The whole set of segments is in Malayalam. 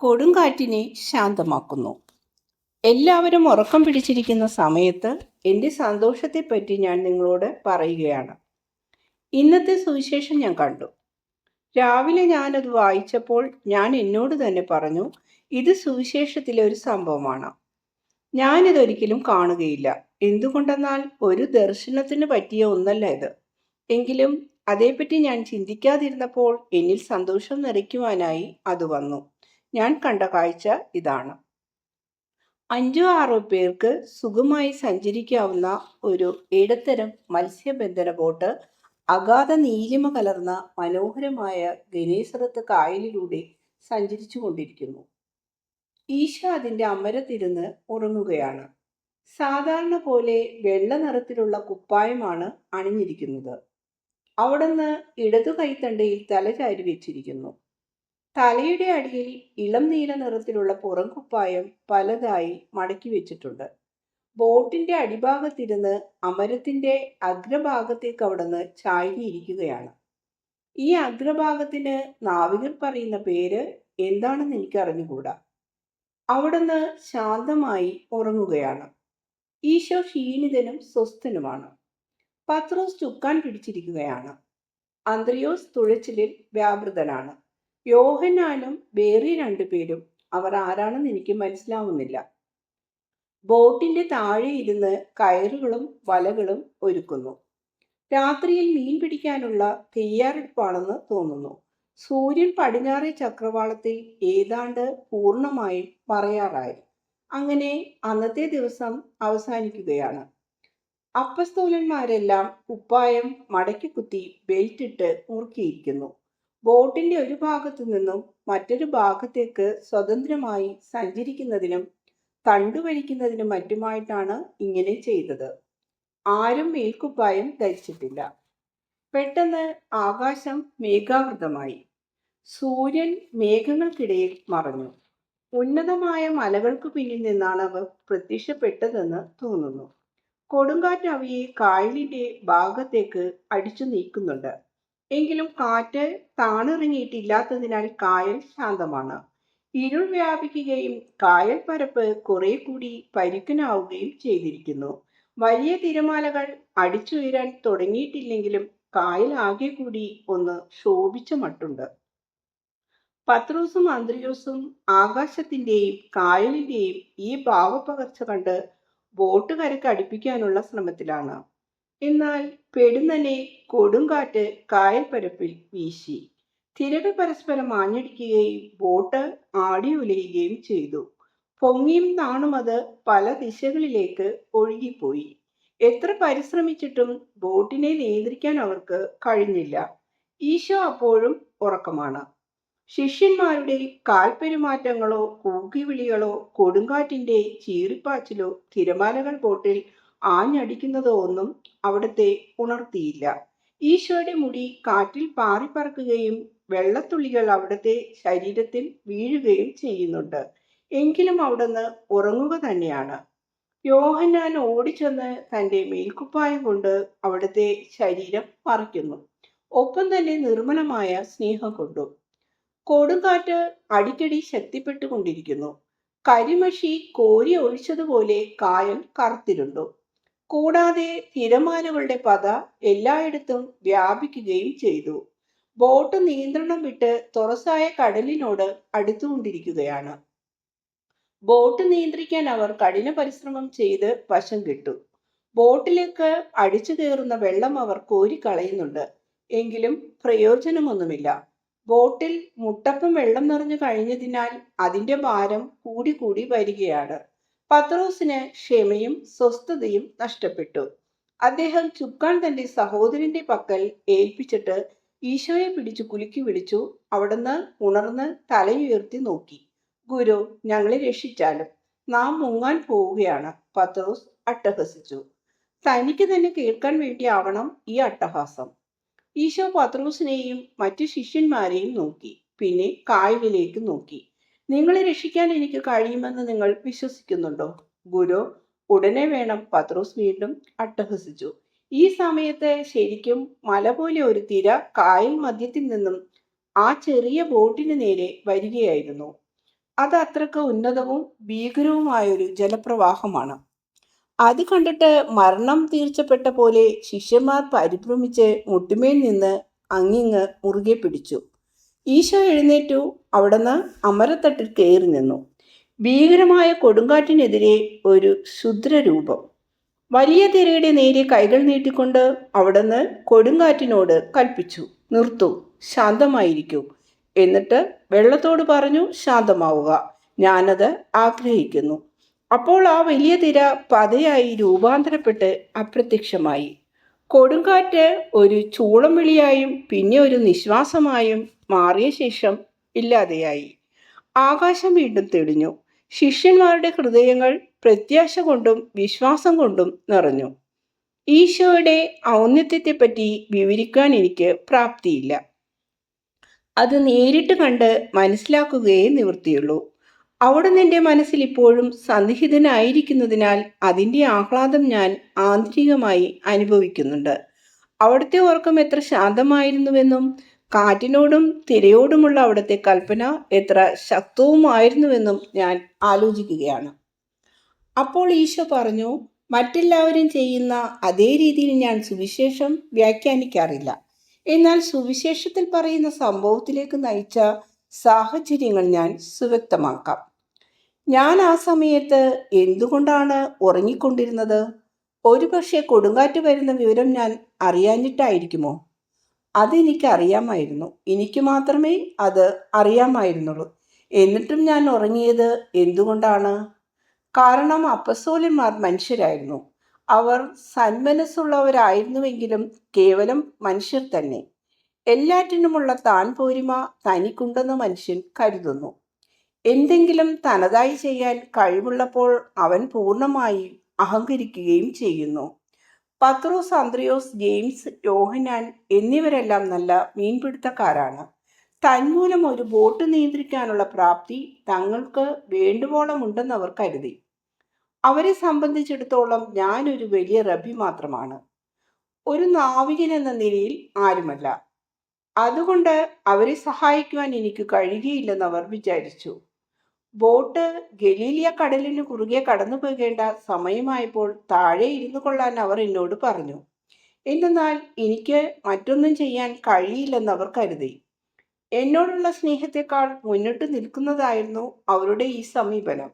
കൊടുങ്കാറ്റിനെ ശാന്തമാക്കുന്നു. എല്ലാവരും ഉറക്കം പിടിച്ചിരിക്കുന്ന സമയത്ത് എൻ്റെ സന്തോഷത്തെപ്പറ്റി ഞാൻ നിങ്ങളോട് പറയുകയാണ്. ഇന്നത്തെ സുവിശേഷം ഞാൻ കണ്ടു. രാവിലെ ഞാനത് വായിച്ചപ്പോൾ ഞാൻ എന്നോട് തന്നെ പറഞ്ഞു, ഇത് സുവിശേഷത്തിലെ ഒരു സംഭവമാണ്. ഞാനിതൊരിക്കലും കാണുകയില്ല. എന്തുകൊണ്ടെന്നാൽ ഒരു ദർശനത്തിന് പറ്റിയ ഒന്നല്ല ഇത്. എങ്കിലും അതേപ്പറ്റി ഞാൻ ചിന്തിക്കാതിരുന്നപ്പോൾ എന്നിൽ സന്തോഷം നിറയ്ക്കുവാനായി അത് വന്നു. ഞാൻ കണ്ട കാഴ്ച ഇതാണ്. 5-6 പേർക്ക് സുഖമായി സഞ്ചരിക്കാവുന്ന ഒരു ഇടത്തരം മത്സ്യബന്ധന ബോട്ട് അഗാധ നീലിമ കലർന്ന മനോഹരമായ ഗനേസറത്ത് കായലിലൂടെ സഞ്ചരിച്ചു കൊണ്ടിരിക്കുന്നു. ഈശോ അതിൻ്റെ അമരത്തിരുന്ന് ഉറങ്ങുകയാണ്. സാധാരണ പോലെ വെള്ള നിറത്തിലുള്ള കുപ്പായമാണ് അണിഞ്ഞിരിക്കുന്നത്. അവിടുന്ന് ഇടതു കൈത്തണ്ടയിൽ തലചാരി വെച്ചിരിക്കുന്നു. തലയുടെ അടിയിൽ ഇളം നീല നിറത്തിലുള്ള പുറംകുപ്പായം പലതായി മടക്കി വെച്ചിട്ടുണ്ട്. ബോട്ടിന്റെ അടിഭാഗത്തിരുന്ന് അമരത്തിന്റെ അഗ്രഭാഗത്തേക്ക് അവിടുന്ന് ചാരിയിരിക്കുകയാണ്. ഈ അഗ്രഭാഗത്തിന് നാവികർ പറയുന്ന പേര് എന്താണെന്ന് എനിക്ക് അറിഞ്ഞുകൂടാ. അവിടുന്ന് ശാന്തമായി ഉറങ്ങുകയാണ്. ഈശോ ക്ഷീണിതനും സ്വസ്ഥനുമാണ്. പത്രോസ് ചുക്കാൻ പിടിച്ചിരിക്കുകയാണ്. അന്ത്രയോസ് തുഴച്ചിലിൽ വ്യാപൃതനാണ്. യോഹന്നാനും വേറെ 2 പേരും, അവർ ആരാണെന്ന് എനിക്ക് മനസ്സിലാവുന്നില്ല, ബോട്ടിന്റെ താഴെ ഇരുന്ന് കയറുകളും വലകളും ഒരുക്കുന്നു. രാത്രിയിൽ മീൻ പിടിക്കാനുള്ള തയ്യാറെടുപ്പാണെന്ന് തോന്നുന്നു. സൂര്യൻ പടിഞ്ഞാറേ ചക്രവാളത്തിൽ ഏതാണ്ട് പൂർണ്ണമായും മറയാറായി. അങ്ങനെ അന്നത്തെ ദിവസം അവസാനിക്കുകയാണ്. അപ്പസ്തോലന്മാരെല്ലാം കുപ്പായം മടക്കി കുത്തി ബെൽറ്റിട്ട് മുറുക്കിയിരിക്കുന്നു. ബോട്ടിന്റെ ഒരു ഭാഗത്തു നിന്നും മറ്റൊരു ഭാഗത്തേക്ക് സ്വതന്ത്രമായി സഞ്ചരിക്കുന്നതിനും തണ്ടുവലിക്കുന്നതിനും മറ്റുമായിട്ടാണ് ഇങ്ങനെ ചെയ്തത്. ആരും മേൽക്കുപ്പായം ധരിച്ചിട്ടില്ല. പെട്ടെന്ന് ആകാശം മേഘാവൃതമായി. സൂര്യൻ മേഘങ്ങൾക്കിടയിൽ മറഞ്ഞു. ഉന്നതമായ മലകൾക്ക് പിന്നിൽ നിന്നാണ് അവർ പ്രത്യക്ഷപ്പെട്ടതെന്ന് തോന്നുന്നു. കൊടുങ്കാറ്റ് അവയെ കായലിന്റെ ഭാഗത്തേക്ക് അടിച്ചു നീക്കുന്നുണ്ട്. എങ്കിലും കാറ്റ് താണിറങ്ങിയിട്ടില്ലാത്തതിനാൽ കായൽ ശാന്തമാണ്. ഇരുൾ വ്യാപിക്കുകയും കായൽ പരപ്പ് കുറെ കൂടി പരുക്കനാവുകയും ചെയ്തിരിക്കുന്നു. വലിയ തിരമാലകൾ അടിച്ചുയരാൻ തുടങ്ങിയിട്ടില്ലെങ്കിലും കായൽ ആകെ കൂടി ഒന്ന് ശോഭിച്ച മട്ടുണ്ട്. പത്രോസും അന്ത്രയോസും ആകാശത്തിന്റെയും കായലിന്റെയും ഈ ഭാവപ്പകർച്ച കണ്ട് ബോട്ട് കരക്ക് അടുപ്പിക്കാനുള്ള ശ്രമത്തിലാണ്. എന്നാൽ പെടുന്നനെ കൊടുങ്കാറ്റ് കായൽ പരപ്പിൽ വീശി. തിരകൾ പരസ്പരം ആഞ്ഞടിക്കുകയും ബോട്ട് ആടി ഉലയുകയും ചെയ്തു. പൊങ്ങിയും താണും അത് പല ദിശകളിലേക്ക് ഒഴുകിപ്പോയി. എത്ര പരിശ്രമിച്ചിട്ടും ബോട്ടിനെ നിയന്ത്രിക്കാൻ അവർക്ക് കഴിഞ്ഞില്ല. ഈശോ അപ്പോഴും ഉറക്കമാണ്. ശിഷ്യന്മാരുടെ കാൽപ്പെരുമാറ്റങ്ങളോ കൂക്കിവിളികളോ കൊടുങ്കാറ്റിന്റെ ചീറിപ്പാച്ചിലോ തിരമാലകൾ ബോട്ടിൽ ആഞ്ഞടിക്കുന്നതോ ഒന്നും അവിടത്തെ ഉണർത്തിയില്ല. ഈശോയുടെ മുടി കാറ്റിൽ പാറിപ്പറക്കുകയും വെള്ളത്തുള്ളികൾ അവിടുത്തെ ശരീരത്തിൽ വീഴുകയും ചെയ്യുന്നുണ്ട്. എങ്കിലും അവിടുന്ന് ഉറങ്ങുക തന്നെയാണ്. യോഹന്നാൻ ഓടിച്ചെന്ന് തൻ്റെ മേൽക്കുപ്പായം കൊണ്ട് അവിടുത്തെ ശരീരം മറയ്ക്കുന്നു. ഒപ്പം തന്നെ നിർമ്മലമായ സ്നേഹം കൊണ്ടും. കൊടുങ്കാറ്റ് അടിക്കടി ശക്തിപ്പെട്ടുകൊണ്ടിരിക്കുന്നു. കരിമഷി കോരി ഒഴിച്ചതുപോലെ കായൽ കറുത്തിരുണ്ടു. കൂടാതെ തിരമാലകളുടെ പത എല്ലായിടത്തും വ്യാപിക്കുകയും ചെയ്തു. ബോട്ട് നിയന്ത്രണം വിട്ട് തുറസായ കടലിനോട് അടുത്തുകൊണ്ടിരിക്കുകയാണ്. ബോട്ട് നിയന്ത്രിക്കാൻ അവർ കഠിന പരിശ്രമം ചെയ്ത് വശം കിട്ടു. ബോട്ടിലേക്ക് അടിച്ചു കയറുന്ന വെള്ളം അവർ കോരിക്കളയുന്നുണ്ട്. എങ്കിലും പ്രയോജനമൊന്നുമില്ല. ബോട്ടിൽ മുട്ടപ്പം വെള്ളം നിറഞ്ഞു കഴിഞ്ഞതിനാൽ അതിന്റെ ഭാരം കൂടി വരികയാണ്. പത്രോസിന് ക്ഷമയും സ്വസ്ഥതയും നഷ്ടപ്പെട്ടു. അദ്ദേഹം ചുക്കാൻ തന്റെ സഹോദരന്റെ പക്കൽ ഏൽപ്പിച്ചിട്ട് ഈശോയെ പിടിച്ചു കുലുക്കി വിളിച്ചു. അവിടുന്ന് ഉണർന്ന് തലയുയർത്തി നോക്കി. ഗുരു, ഞങ്ങളെ രക്ഷിച്ചാലും, നാം മുങ്ങാൻ പോവുകയാണ്, പത്രോസ് അട്ടഹസിച്ചു. തനിക്ക് തന്നെ കേൾക്കാൻ വേണ്ടിയാവണം ഈ അട്ടഹാസം. ഈശോ പത്രോസിനെയും മറ്റു ശിഷ്യന്മാരെയും നോക്കി. പിന്നെ കായലിലേക്ക് നോക്കി. നിങ്ങളെ രക്ഷിക്കാൻ എനിക്ക് കഴിയുമെന്ന് നിങ്ങൾ വിശ്വസിക്കുന്നുണ്ടോ? ഗുരു, ഉടനെ വേണം, പത്രോസ് വീണ്ടും അട്ടഹസിച്ചു. ഈ സമയത്ത് ശരിക്കും മല പോലെ ഒരു തിര കായൽ മധ്യത്തിൽ നിന്നും ആ ചെറിയ ബോട്ടിന് നേരെ വരികയായിരുന്നു. അത് അത്രക്ക് ഉന്നതവും ഭീകരവുമായൊരു ജലപ്രവാഹമാണ്. അത് കണ്ടിട്ട് മരണം തീർച്ചപ്പെട്ട പോലെ ശിഷ്യന്മാർ പരിഭ്രമിച്ച് മുട്ടുമേൽ നിന്ന് അങ്ങിങ്ങ് മുറുകെ പിടിച്ചു. ഈശോ എഴുന്നേറ്റു അവിടുന്ന് അമരത്തട്ടിൽ കയറി നിന്നു. ഭീകരമായ കൊടുങ്കാറ്റിനെതിരെ ഒരു ക്ഷുദ്രരൂപം. വലിയ തിരയുടെ നേരെ കൈകൾ നീട്ടിക്കൊണ്ട് അവിടുന്ന് കൊടുങ്കാറ്റിനോട് കൽപ്പിച്ചു, നിർത്തൂ, ശാന്തമായിരിക്കൂ. എന്നിട്ട് വെള്ളത്തോട് പറഞ്ഞു, ശാന്തമാവുക, ഞാനത് ആഗ്രഹിക്കുന്നു. അപ്പോൾ ആ വലിയ തിര പതയായി രൂപാന്തരപ്പെട്ട് അപ്രത്യക്ഷമായി. കൊടുങ്കാറ്റ് ഒരു ചൂളം വിളിയായും പിന്നെ ഒരു നിശ്വാസമായും മാറിയ ശേഷം ഇല്ലാതെയായി. ആകാശം വീണ്ടും തെളിഞ്ഞു. ശിഷ്യന്മാരുടെ ഹൃദയങ്ങൾ പ്രത്യാശ കൊണ്ടും വിശ്വാസം കൊണ്ടും നിറഞ്ഞു. ഈശോയുടെ ഔന്നത്യത്തെപ്പറ്റി വിവരിക്കാൻ എനിക്ക് പ്രാപ്തിയില്ല. അത് നേരിട്ട് കണ്ട് മനസ്സിലാക്കുകയേ നിവൃത്തിയുള്ളൂ. അവിടുന്ന് എൻ്റെ മനസ്സിൽ ഇപ്പോഴും സന്നിഹിതനായിരിക്കുന്നതിനാൽ അതിൻ്റെ ആഹ്ലാദം ഞാൻ ആന്തരികമായി അനുഭവിക്കുന്നുണ്ട്. അവിടുത്തെ ഉറക്കം എത്ര ശാന്തമായിരുന്നുവെന്നും കാറ്റിനോടും തിരയോടുമുള്ള അവിടുത്തെ കൽപ്പന എത്ര ശക്തവുമായിരുന്നുവെന്നും ഞാൻ ആലോചിക്കുകയാണ്. അപ്പോൾ ഈശോ പറഞ്ഞു, മറ്റെല്ലാവരും ചെയ്യുന്ന അതേ രീതിയിൽ ഞാൻ സുവിശേഷം വ്യാഖ്യാനിക്കാറില്ല. എന്നാൽ സുവിശേഷത്തിൽ പറയുന്ന സംഭവത്തിലേക്ക് നയിച്ച സാഹചര്യങ്ങൾ ഞാൻ സുവ്യക്തമാക്കാം. ഞാൻ ആ സമയത്ത് എന്തുകൊണ്ടാണ് ഉറങ്ങിക്കൊണ്ടിരുന്നത്? ഒരുപക്ഷെ കൊടുങ്കാറ്റ് വരുന്ന വിവരം ഞാൻ അറിയാഞ്ഞിട്ടായിരിക്കുമോ? അതെനിക്ക് അറിയാമായിരുന്നു. എനിക്ക് മാത്രമേ അത് അറിയാമായിരുന്നുള്ളൂ. എന്നിട്ടും ഞാൻ ഉറങ്ങിയത് എന്തുകൊണ്ടാണ്? കാരണം അപ്പസ്തോലന്മാർ മനുഷ്യരായിരുന്നു. അവർ സന്മനസ്സുള്ളവരായിരുന്നുവെങ്കിലും കേവലം മനുഷ്യർ തന്നെ. എല്ലാറ്റിനുമുള്ള താൻ പോരിമ തനിക്കുണ്ടെന്ന് മനുഷ്യൻ കരുതുന്നു. എന്തെങ്കിലും തനതായി ചെയ്യാൻ കഴിവുള്ളപ്പോൾ അവൻ പൂർണ്ണമായി അഹങ്കരിക്കുകയും ചെയ്യുന്നു. പത്രോസ്, അന്ത്രയോസ്, ജെയിംസ്, യോഹന്നാൻ എന്നിവരെല്ലാം നല്ല മീൻപിടുത്തക്കാരാണ്. തന്മൂലം ഒരു ബോട്ട് നിയന്ത്രിക്കാനുള്ള പ്രാപ്തി തങ്ങൾക്ക് വേണ്ടുവോളം ഉണ്ടെന്ന് അവർ കരുതി. അവരെ സംബന്ധിച്ചിടത്തോളം ഞാനൊരു വലിയ റബ്ബി മാത്രമാണ്, ഒരു നാവികൻ എന്ന നിലയിൽ ആരുമല്ല. അതുകൊണ്ട് അവരെ സഹായിക്കുവാൻ എനിക്ക് കഴിയുകയില്ലെന്ന് അവർ വിചാരിച്ചു. ബോട്ട് ഗലീലിയ കടലിന് കുറുകെ കടന്നു പോകേണ്ട സമയമായപ്പോൾ താഴെ ഇരുന്നു കൊള്ളാൻ അവർ എന്നോട് പറഞ്ഞു. എന്തെന്നാൽ എനിക്ക് മറ്റൊന്നും ചെയ്യാൻ കഴിയില്ലെന്ന് അവർ കരുതി. എന്നോടുള്ള സ്നേഹത്തെക്കാൾ മുന്നിട്ട് നിൽക്കുന്നതായിരുന്നു അവരുടെ ഈ സമീപനം.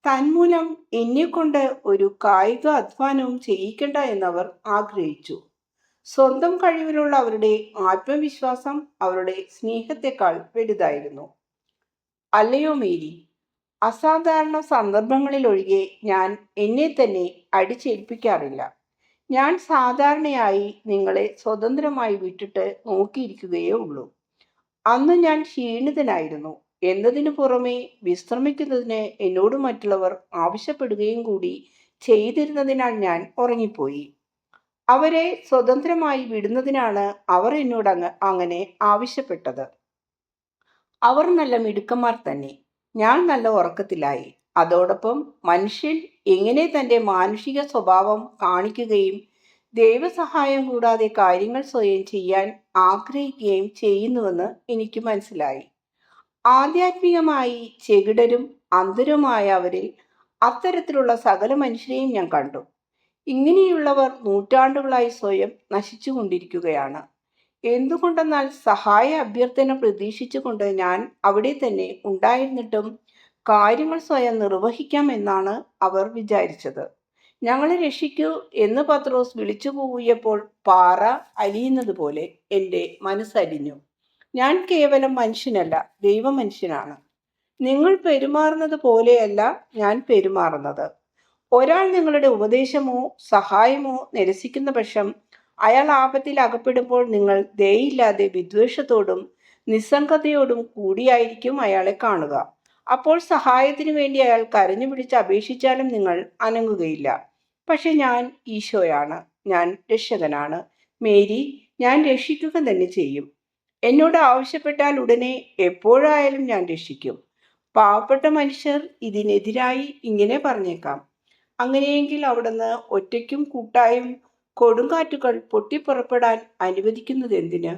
തന്മൂലം എന്നെക്കൊണ്ട് ഒരു കായിക അധ്വാനവും ചെയ്യിക്കണ്ട എന്നവർ ആഗ്രഹിച്ചു. സ്വന്തം കഴിവിലുള്ള അവരുടെ ആത്മവിശ്വാസം അവരുടെ സ്നേഹത്തെക്കാൾ വലുതായിരുന്നു. അല്ലയോ മേരി, അസാധാരണ സന്ദർഭങ്ങളിലൊഴികെ ഞാൻ എന്നെ തന്നെ അടിച്ചേൽപ്പിക്കാറില്ല. ഞാൻ സാധാരണയായി നിങ്ങളെ സ്വതന്ത്രമായി വിട്ടിട്ട് നോക്കിയിരിക്കുകയേ ഉള്ളൂ. അന്ന് ഞാൻ ക്ഷീണിതനായിരുന്നു എന്നതിനു പുറമെ വിശ്രമിക്കുന്നതിന് എന്നോട് മറ്റുള്ളവർ ആവശ്യപ്പെടുകയും കൂടി ചെയ്തിരുന്നതിനാൽ ഞാൻ ഉറങ്ങിപ്പോയി. അവരെ സ്വതന്ത്രമായി വിടുന്നതിനാണ് അവർ എന്നോട് അങ്ങനെ ആവശ്യപ്പെട്ടത്. അവർ നല്ല മിടുക്കന്മാർ തന്നെ. ഞാൻ നല്ല ഉറക്കത്തിലായി. അതോടൊപ്പം മനുഷ്യൻ എങ്ങനെ തൻ്റെ മാനുഷിക സ്വഭാവം കാണിക്കുകയും ദൈവസഹായം കൂടാതെ കാര്യങ്ങൾ സ്വയം ചെയ്യാൻ ആഗ്രഹിക്കുകയും ചെയ്യുന്നുവെന്ന് എനിക്ക് മനസ്സിലായി. ആധ്യാത്മികമായി ചെകിടരും അന്ധരുമായ അവരിൽ അത്തരത്തിലുള്ള സകല മനുഷ്യരെയും ഞാൻ കണ്ടു. ഇങ്ങനെയുള്ളവർ നൂറ്റാണ്ടുകളായി സ്വയം നശിച്ചുകൊണ്ടിരിക്കുകയാണ്. എന്തുകൊണ്ടെന്നാൽ സഹായ അഭ്യർത്ഥന പ്രതീക്ഷിച്ചുകൊണ്ട് ഞാൻ അവിടെ തന്നെ ഉണ്ടായിരുന്നിട്ടും കാര്യങ്ങൾ സ്വയം നിർവഹിക്കാം എന്നാണ് അവർ വിചാരിച്ചത്. ഞങ്ങളെ രക്ഷിക്കൂ എന്ന് പത്രോസ് വിളിച്ചു കൂവിയപ്പോൾ പാറ അലിയുന്നത് പോലെ എൻ്റെ മനസ്സലിഞ്ഞു. ഞാൻ കേവലം മനുഷ്യനല്ല, ദൈവമനുഷ്യനാണ്. നിങ്ങൾ പെരുമാറുന്നത് പോലെയല്ല ഞാൻ പെരുമാറുന്നത്. ഒരാൾ നിങ്ങളുടെ ഉപദേശമോ സഹായമോ നിരസിക്കുന്ന പക്ഷം അയാൾ ആപത്തിൽ അകപ്പെടുമ്പോൾ നിങ്ങൾ ദയയില്ലാതെ വിദ്വേഷത്തോടും നിസ്സംഗതയോടും കൂടിയായിരിക്കും അയാളെ കാണുക. അപ്പോൾ സഹായത്തിനു വേണ്ടി അയാൾ കരഞ്ഞു പിടിച്ച് അപേക്ഷിച്ചാലും നിങ്ങൾ അനങ്ങുകയില്ല. പക്ഷെ ഞാൻ ഈശോയാണ്, ഞാൻ രക്ഷകനാണ്. മേരി, ഞാൻ രക്ഷിക്കുക തന്നെ ചെയ്യും. എന്നോട് ആവശ്യപ്പെട്ടാൽ ഉടനെ എപ്പോഴായാലും ഞാൻ രക്ഷിക്കും. പാവപ്പെട്ട മനുഷ്യർ ഇതിനെതിരായി ഇങ്ങനെ പറഞ്ഞേക്കാം, അങ്ങനെയെങ്കിൽ അവിടുന്ന് ഒറ്റയ്ക്കും കൂട്ടായും കൊടുങ്കാറ്റുകൾ പൊട്ടിപ്പുറപ്പെടാൻ അനുവദിക്കുന്നത് എന്തിന്?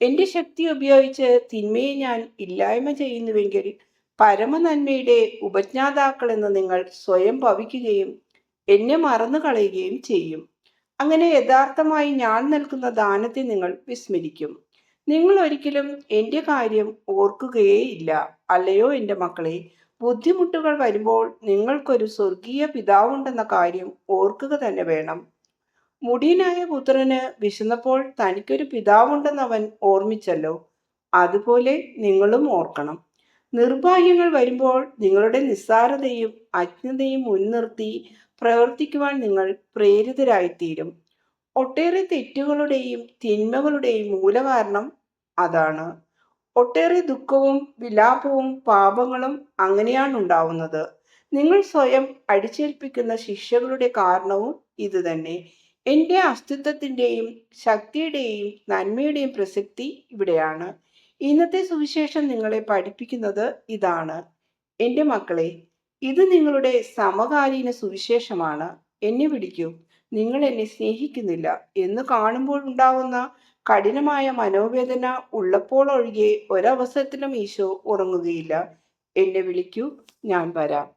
എൻ്റെ ശക്തി ഉപയോഗിച്ച് തിന്മയെ ഞാൻ ഇല്ലായ്മ ചെയ്യുന്നുവെങ്കിൽ പരമനന്മയുടെ ഉപജ്ഞാതാക്കളെന്ന് നിങ്ങൾ സ്വയം ഭവിക്കുകയും എന്നെ മറന്നു കളയുകയും ചെയ്യും. അങ്ങനെ യഥാർത്ഥമായി ഞാൻ നൽകുന്ന ദാനത്തെ നിങ്ങൾ വിസ്മരിക്കും. നിങ്ങൾ ഒരിക്കലും എൻ്റെ കാര്യം ഓർക്കുകയേയില്ല. അല്ലയോ എൻ്റെ മക്കളെ, ബുദ്ധിമുട്ടുകൾ വരുമ്പോൾ നിങ്ങൾക്കൊരു സ്വർഗീയ പിതാവുണ്ടെന്ന കാര്യം ഓർക്കുക തന്നെ വേണം. മുടിയനായ പുത്രന് വിശന്നപ്പോൾ തനിക്കൊരു പിതാവുണ്ടെന്ന് അവൻ ഓർമ്മിച്ചല്ലോ. അതുപോലെ നിങ്ങളും ഓർക്കണം. നിർഭാഗ്യങ്ങൾ വരുമ്പോൾ നിങ്ങളുടെ നിസ്സാരതയും അജ്ഞതയും മുൻനിർത്തി പ്രവർത്തിക്കുവാൻ നിങ്ങൾ പ്രേരിതരായിത്തീരും. ഒട്ടേറെ തെറ്റുകളുടെയും തിന്മകളുടെയും മൂലകാരണം അതാണ്. ഒട്ടേറെ ദുഃഖവും വിലാപവും പാപങ്ങളും അങ്ങനെയാണ് ഉണ്ടാവുന്നത്. നിങ്ങൾ സ്വയം അടിച്ചേൽപ്പിക്കുന്ന ശിക്ഷകളുടെ കാരണവും ഇതുതന്നെ. എൻ്റെ അസ്തിത്വത്തിൻ്റെയും ശക്തിയുടെയും നന്മയുടെയും പ്രസക്തി ഇവിടെയാണ്. ഇന്നത്തെ സുവിശേഷം നിങ്ങളെ പഠിപ്പിക്കുന്നത് ഇതാണ്. എൻ്റെ മക്കളെ, ഇത് നിങ്ങളുടെ സമകാലീന സുവിശേഷമാണ്. എന്നെ വിളിക്കൂ, നിങ്ങൾ എന്നെ സ്നേഹിക്കുന്നില്ല എന്ന് കാണുമ്പോൾ ഉണ്ടാവുന്ന കഠിനമായ മനോവേദന ഉള്ളപ്പോൾ ഒഴികെ ഒരവസരത്തിലും ഈശോ ഉറങ്ങുകയില്ല. എന്നെ വിളിക്കൂ, ഞാൻ വരാം.